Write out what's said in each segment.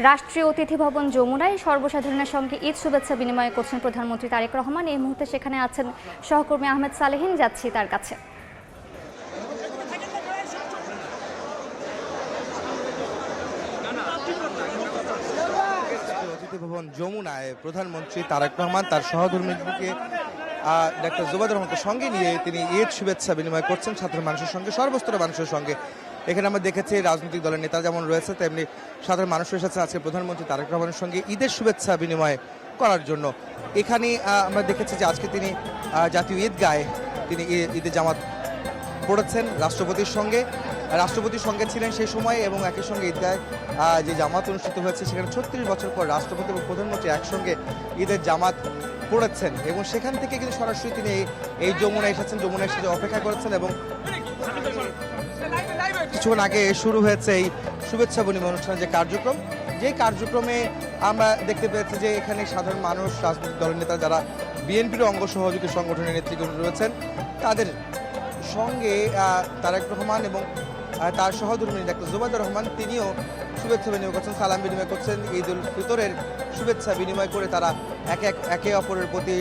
রাষ্ট্রীয় অতিথি ভবন যমুনায় সর্বসাধারণের সঙ্গে ঈদ শুভেচ্ছা বিনিময় করছেন প্রধানমন্ত্রী তারেক রহমান। এই মুহূর্তে সেখানে আছেন সহকর্মী আহমেদ সালেহীন। যাচ্ছি তার কাছে। অতিথি ভবন যমুনায় প্রধানমন্ত্রী তারেক রহমান তার সহধর্মীকে ডাক্তার জুবাইর রহমানকে সঙ্গে নিয়ে তিনি ঈদ শুভেচ্ছা বিনিময় করছেন সাধারণ মানুষের সঙ্গে, সর্বস্তরের মানুষের সঙ্গে। এখানে আমরা দেখেছি রাজনৈতিক দলের নেতা যেমন রয়েছে তেমনি সাধারণ মানুষ এসেছে আজকে প্রধানমন্ত্রী তারেক রহমানের সঙ্গে ঈদের শুভেচ্ছা বিনিময় করার জন্য। এখানে আমরা দেখেছি যে আজকে তিনি জাতীয় ঈদগাহে তিনি ঈদের জামাত পড়েছেন রাষ্ট্রপতির সঙ্গে ছিলেন সেই সময়, এবং একই সঙ্গে ঈদগাহে যে জামাত অনুষ্ঠিত হয়েছে সেখানে ৩৬ বছর পর রাষ্ট্রপতি এবং প্রধানমন্ত্রী একসঙ্গে ঈদের জামাত পড়েছেন, এবং সেখান থেকে কিন্তু সরাসরি তিনি এই যমুনায় এসেছেন, যমুনায় এসে অপেক্ষা করেছেন। এবং কিছুক্ষণ আগে শুরু হয়েছে এই শুভেচ্ছা বিনিময় অনুষ্ঠানের যে কার্যক্রমে আমরা দেখতে পেয়েছি যে এখানে সাধারণ মানুষ, রাজনৈতিক দলের নেতা যারা বিএনপির অঙ্গ সহযোগী সংগঠনের নেতৃত্ব রয়েছেন তাদের সঙ্গে তারেক রহমান এবং তার সহধর্মী ডাক্তার জুবাইর রহমান তিনিও শুভেচ্ছা বিনিময় করছেন, সালাম বিনিময় করছেন। ঈদ উল ফিতরের শুভেচ্ছা বিনিময় করে তারা একে অপরের প্রতি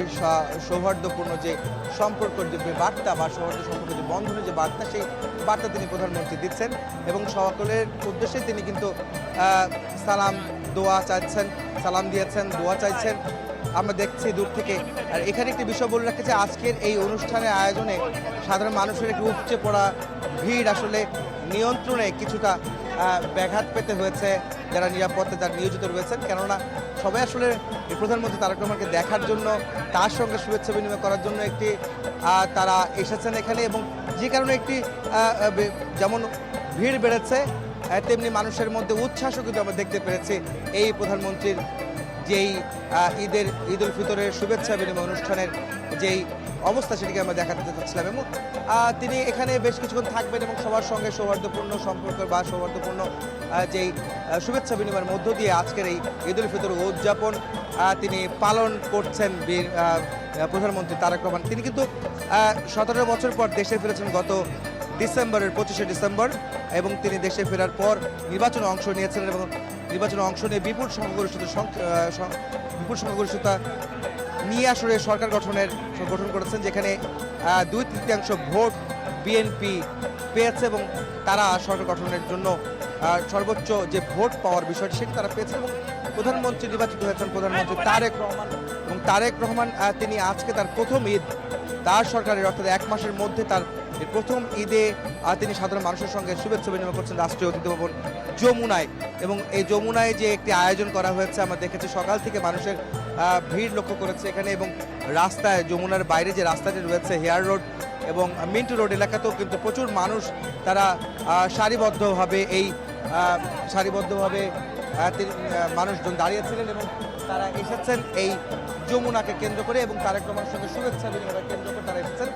সৌহার্দ্যপূর্ণ যে সম্পর্কের যে বার্তা বা সৌহার্দ্য সম্পর্কে যে বন্ধনের যে বার্তা, সেই বার্তা তিনি প্রধানমন্ত্রী দিচ্ছেন এবং সকলের উদ্দেশ্যে তিনি কিন্তু সালাম দিয়েছেন, দোয়া চাইছেন। আমরা দেখছি দূর থেকে। আর এখানে একটি বিষয় বলে রাখছি যে আজকের এই অনুষ্ঠানের আয়োজনে সাধারণ মানুষের একটি উপচে পড়া ভিড় আসলে নিয়ন্ত্রণে কিছুটা ব্যাঘাত পেতে হয়েছে যারা নিরাপত্তা যারা নিয়োজিত রয়েছেন, কেননা সবাই আসলে প্রধানমন্ত্রী তারেক রহমানকে দেখার জন্য, তার সঙ্গে শুভেচ্ছা বিনিময় করার জন্য একটি তারা এসেছেন এখানে, এবং যে কারণে একটি যেমন ভিড় বেড়েছে তেমনি মানুষের মধ্যে উচ্ছ্বাসও কিন্তু আমরা দেখতে পেরেছি এই প্রধানমন্ত্রীর যেই ঈদ উল ফিতরের শুভেচ্ছা বিনিময় অনুষ্ঠানের যেই অবস্থা সেটিকে আমরা দেখাতে চাচ্ছিলাম। এবং তিনি এখানে বেশ কিছুক্ষণ থাকবেন এবং সবার সঙ্গে সৌহার্দ্যপূর্ণ সম্পর্ক বা সৌহার্দ্যপূর্ণ যেই শুভেচ্ছা বিনিময়ের মধ্য দিয়ে আজকের এই ঈদ উল ফিতর উদযাপন তিনি পালন করছেন প্রধানমন্ত্রী তারেক রহমান। তিনি কিন্তু 17 বছর পর দেশে ফিরেছেন গত ডিসেম্বরের 25শে ডিসেম্বর, এবং তিনি দেশে ফেরার পর নির্বাচনে অংশ নিয়েছেন এবং নির্বাচনে অংশ নিয়ে বিপুল সংখ্যাগরিষ্ঠতা নিয়ে আসলে সরকার গঠন করেছেন, যেখানে 2/3 ভোট বিএনপি পেয়েছে এবং তারা সরকার গঠনের জন্য সর্বোচ্চ যে ভোট পাওয়ার বিষয়টি সেটি তারা পেয়েছে এবং প্রধানমন্ত্রী নির্বাচিত হয়েছেন প্রধানমন্ত্রী তারেক রহমান। এবং তারেক রহমান তিনি আজকে তার প্রথম ঈদ তার সরকারের অর্থাৎ 1 মাসের মধ্যে তার প্রথম ঈদে তিনি সাধারণ মানুষের সঙ্গে শুভেচ্ছা বিনিময় করছেন রাষ্ট্রীয় অতিথি ভবন যমুনায়। এবং এই যমুনায় যে একটি আয়োজন করা হয়েছে আমরা দেখেছি সকাল থেকে মানুষের ভিড় লক্ষ্য করেছে এখানে, এবং রাস্তায় যমুনার বাইরে যে রাস্তাটি রয়েছে হেয়ার রোড এবং মিন্টু রোড এলাকাতেও কিন্তু প্রচুর মানুষ তারা সারিবদ্ধভাবে মানুষজন দাঁড়িয়েছিলেন এবং তারা এসেছেন এই যমুনাকে কেন্দ্র করে এবং তারেক রহমানের সঙ্গে শুভেচ্ছা বিনিময় কেন্দ্র করে তারা এসেছেন,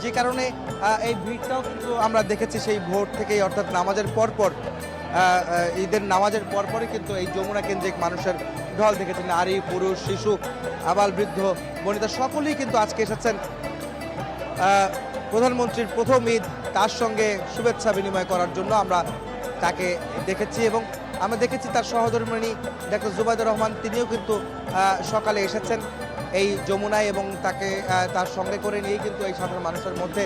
যে কারণে এই ভিড়টাও কিন্তু আমরা দেখেছি সেই ভোর থেকেই, অর্থাৎ নামাজের পরপর ঈদের নামাজের পরপরই কিন্তু এই যমুনা কেন্দ্রিক মানুষের ঢল দেখেছি। নারী, পুরুষ, শিশু, আবাল, বৃদ্ধ, বনিতা সকলেই কিন্তু আজকে এসেছেন প্রধানমন্ত্রীর প্রথম ঈদ তার সঙ্গে শুভেচ্ছা বিনিময় করার জন্য। আমরা তাকে দেখেছি এবং আমরা দেখেছি তার সহধর্মিণী ডাক্তার জুবাইর রহমান তিনিও কিন্তু সকালে এসেছেন এই যমুনায় এবং তাকে তার সঙ্গে করে নিয়েই কিন্তু এই সাধারণ মানুষের মধ্যে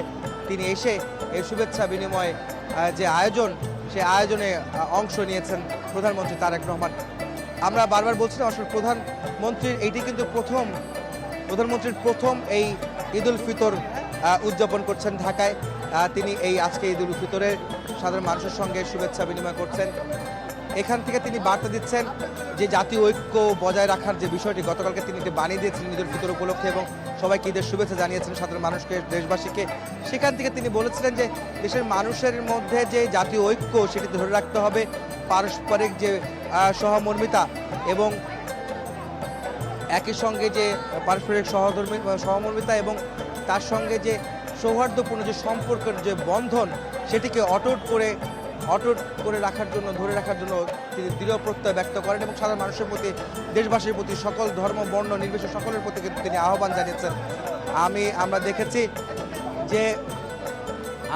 তিনি এসে এই শুভেচ্ছা বিনিময় যে আয়োজন সেই আয়োজনে অংশ নিয়েছেন প্রধানমন্ত্রী তারেক রহমান। আমরা বারবার বলছিলাম আসলে প্রধানমন্ত্রীর প্রথম এই ঈদ উল ফিতর উদযাপন করছেন ঢাকায়। তিনি এই আজকে ঈদ উল ফিতরে সাধারণ মানুষের সঙ্গে শুভেচ্ছা বিনিময় করছেন। এখান থেকে তিনি বার্তা দিচ্ছেন যে জাতীয় ঐক্য বজায় রাখার যে বিষয়টি গতকালকে তিনি বানিয়ে দিয়েছিলেন ঈদ উল ফিতর উপলক্ষে এবং সবাইকে ঈদের শুভেচ্ছা জানিয়েছেন সাধারণ মানুষকে, দেশবাসীকে। সেখান থেকে তিনি বলেছিলেন যে দেশের মানুষের মধ্যে যে জাতীয় ঐক্য সেটি ধরে রাখতে হবে, পারস্পরিক যে সহমর্মিতা এবং একই সঙ্গে যে পারস্পরিক সহমর্মিতা এবং তার সঙ্গে যে সৌহার্দ্যপূর্ণ যে সম্পর্কের যে বন্ধন সেটিকে অটুট করে রাখার জন্য, ধরে রাখার জন্য তিনি দৃঢ় প্রত্যয় ব্যক্ত করেন এবং সাধারণ মানুষের প্রতি, দেশবাসীর প্রতি, সকল ধর্ম বর্ণ নির্বিশেষে সকলের প্রতি কিন্তু তিনি আহ্বান জানিয়েছেন।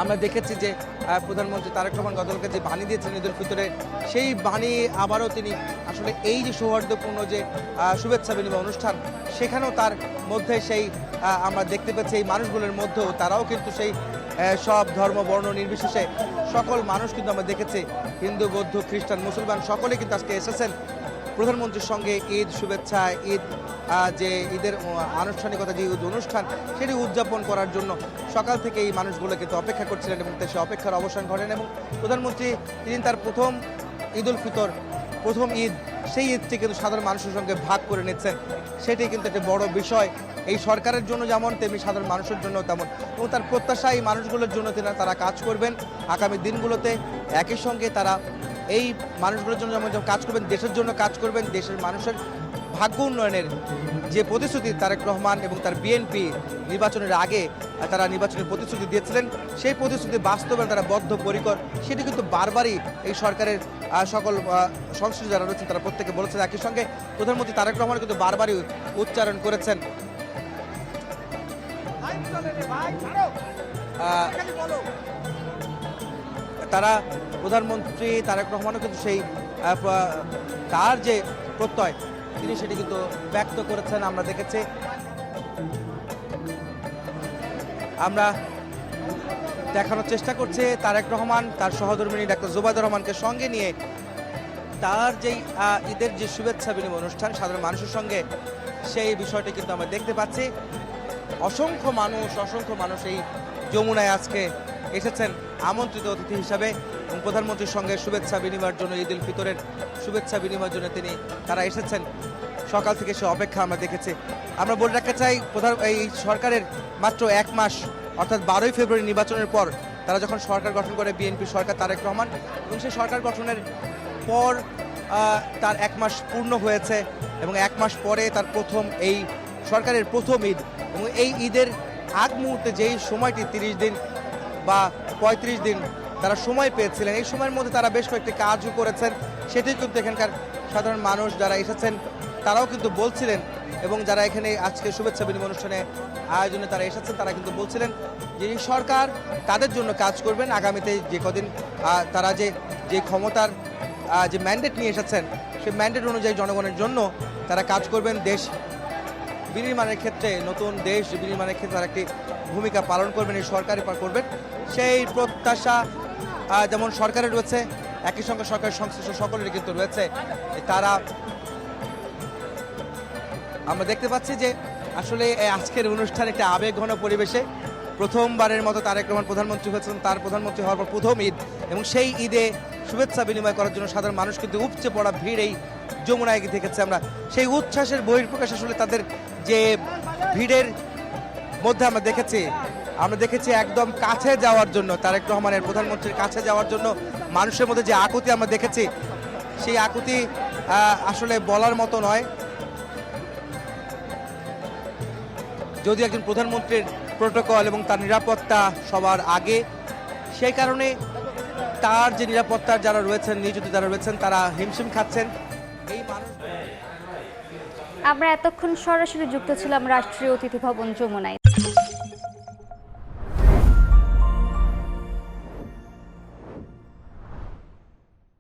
আমরা দেখেছি যে প্রধানমন্ত্রী তারেক রহমান গতকালকে যে বাণী দিয়েছেন ঈদুল ফিতরে, সেই বাণী আবারও তিনি আসলে এই যে সৌহার্দ্যপূর্ণ যে শুভেচ্ছা বিনিময় অনুষ্ঠান, সেখানেও তার মধ্যে সেই আমরা দেখতে পাচ্ছি এই মানুষগুলোর মধ্যেও তারাও কিন্তু সেই সব ধর্ম বর্ণ নির্বিশেষে সকল মানুষ কিন্তু আমরা দেখেছি, হিন্দু বৌদ্ধ খ্রিস্টান মুসলমান সকলে কিন্তু আজকে এসেছেন প্রধানমন্ত্রীর সঙ্গে ঈদ শুভেচ্ছা, ঈদ যে ঈদের আনুষ্ঠানিকতা যে ঈদ অনুষ্ঠান সেটি উদযাপন করার জন্য সকাল থেকে এই মানুষগুলো কিন্তু অপেক্ষা করছিলেন এবং সে অপেক্ষার অবসান ঘটেন এবং প্রধানমন্ত্রী তিনি তার প্রথম ঈদুল ফিতর, প্রথম ঈদ, সেই ঈদটি কিন্তু সাধারণ মানুষের সঙ্গে ভাগ করে নিচ্ছেন। সেটি কিন্তু একটি বড় বিষয় এই সরকারের জন্য যেমন তেমনি সাধারণ মানুষের জন্য তেমন, এবং তার প্রত্যাশা এই মানুষগুলোর জন্য তারা কাজ করবেন আগামী দিনগুলোতে। একই সঙ্গে তারা এই মানুষগুলোর জন্য যেমন কাজ করবেন, দেশের জন্য কাজ করবেন, দেশের মানুষের ভাগ্য উন্নয়নের যে প্রতিশ্রুতি তারেক রহমান এবং তার বিএনপি নির্বাচনের আগে তারা নির্বাচনের প্রতিশ্রুতি দিয়েছিলেন, সেই প্রতিশ্রুতি বাস্তবায়নে তারা বদ্ধপরিকর। সেটি কিন্তু বারবারই এই সরকারের সকল সংশ্লিষ্ট যারা রয়েছেন তারা প্রত্যেকে বলেছেন। একই সঙ্গে প্রধানমন্ত্রী তারেক রহমান কিন্তু বারবারই উচ্চারণ করেছেন তারা, প্রধানমন্ত্রী তারেক রহমানও কিন্তু সেই তার যে প্রত্যয় তিনি সেটি কিন্তু ব্যক্ত করেছেন। আমরা দেখেছি, আমরা দেখানোর চেষ্টা করছে তারেক রহমান তার সহধর্মিণী ডাক্তার জুবাইদা রহমানকে সঙ্গে নিয়ে তার যেই ঈদের যে শুভেচ্ছা বিনিময় অনুষ্ঠান সাধারণ মানুষের সঙ্গে, সেই বিষয়টি কিন্তু আমরা দেখতে পাচ্ছি। অসংখ্য মানুষ এই যমুনায় আজকে এসেছেন আমন্ত্রিত অতিথি হিসাবে এবং প্রধানমন্ত্রীর সঙ্গে শুভেচ্ছা বিনিময়ের জন্য, ঈদুল ফিতরের শুভেচ্ছা বিনিময়ের জন্য তারা এসেছেন। সকাল থেকে সে অপেক্ষা আমরা দেখেছি। আমরা বলে রাখতে চাই এই সরকারের মাত্র 1 মাস অর্থাৎ 12ই ফেব্রুয়ারি নির্বাচনের পর তারা যখন সরকার গঠন করে বিএনপি সরকার তারেক রহমান, এবং সেই সরকার গঠনের পর তার 1 মাস পূর্ণ হয়েছে এবং 1 মাস পরে তার প্রথম এই সরকারের প্রথম ঈদ, এবং এই ঈদের আগ মুহূর্তে যেই সময়টি 30 দিন বা 35 দিন তারা সময় পেয়েছিলেন, এই সময়ের মধ্যে তারা বেশ কয়েকটি কাজও করেছেন। সেটি কিন্তু এখানকার সাধারণ মানুষ যারা এসেছেন তারাও কিন্তু বলছিলেন, এবং যারা এখানে আজকে শুভেচ্ছা বিনিময় অনুষ্ঠানে আয়োজনে তারা এসেছেন তারা কিন্তু বলছিলেন যে এই সরকার তাদের জন্য কাজ করবেন আগামীতে যে কদিন তারা যে ক্ষমতার যে ম্যান্ডেট নিয়ে এসেছেন সেই ম্যান্ডেট অনুযায়ী জনগণের জন্য তারা কাজ করবেন। দেশ বিনির্মাণের ক্ষেত্রে, নতুন দেশ বিনির্মাণের ক্ষেত্রে তারা একটি ভূমিকা পালন করবেন, এই সরকারই করবেন, সেই প্রত্যাশা যেমন সরকারের রয়েছে, একই সঙ্গে সরকারের সংশ্লিষ্ট সকলেরই কিন্তু রয়েছে। তারা আমরা দেখতে পাচ্ছি যে আসলে আজকের অনুষ্ঠান একটা আবেগঘন পরিবেশে প্রথমবারের মতো তারেক রহমান প্রধানমন্ত্রী হয়েছেন, তার প্রধানমন্ত্রী হওয়ার পর প্রথম ঈদ, এবং সেই ঈদে শুভেচ্ছা বিনিময় করার জন্য সাধারণ মানুষ কিন্তু উপচে পড়া ভিড় এই যমুনায় দেখেছি আমরা। সেই উচ্ছ্বাসের বহিঃপ্রকাশ আসলে তাদের যে ভিড়ের মধ্যে আমরা দেখেছি একদম কাছে যাওয়ার জন্য, তারেক রহমানের প্রধানমন্ত্রীর কাছে যাওয়ার জন্য মানুষের মধ্যে যে আকুতি আমরা দেখেছি, সেই আকুতি আসলে বলার মতো নয়। যদি একজন প্রধানমন্ত্রীর প্রোটোকল এবং তার নিরাপত্তা সবার আগে, সেই কারণে তার যে নিরাপত্তার যারা রয়েছেন, নিয়োজিত যারা রয়েছেন তারা হিমশিম খাচ্ছেন। এই মানুষ আমরা এতক্ষণ সরাসরি যুক্ত ছিলাম রাষ্ট্রীয় অতিথি ভবন যমুনায়।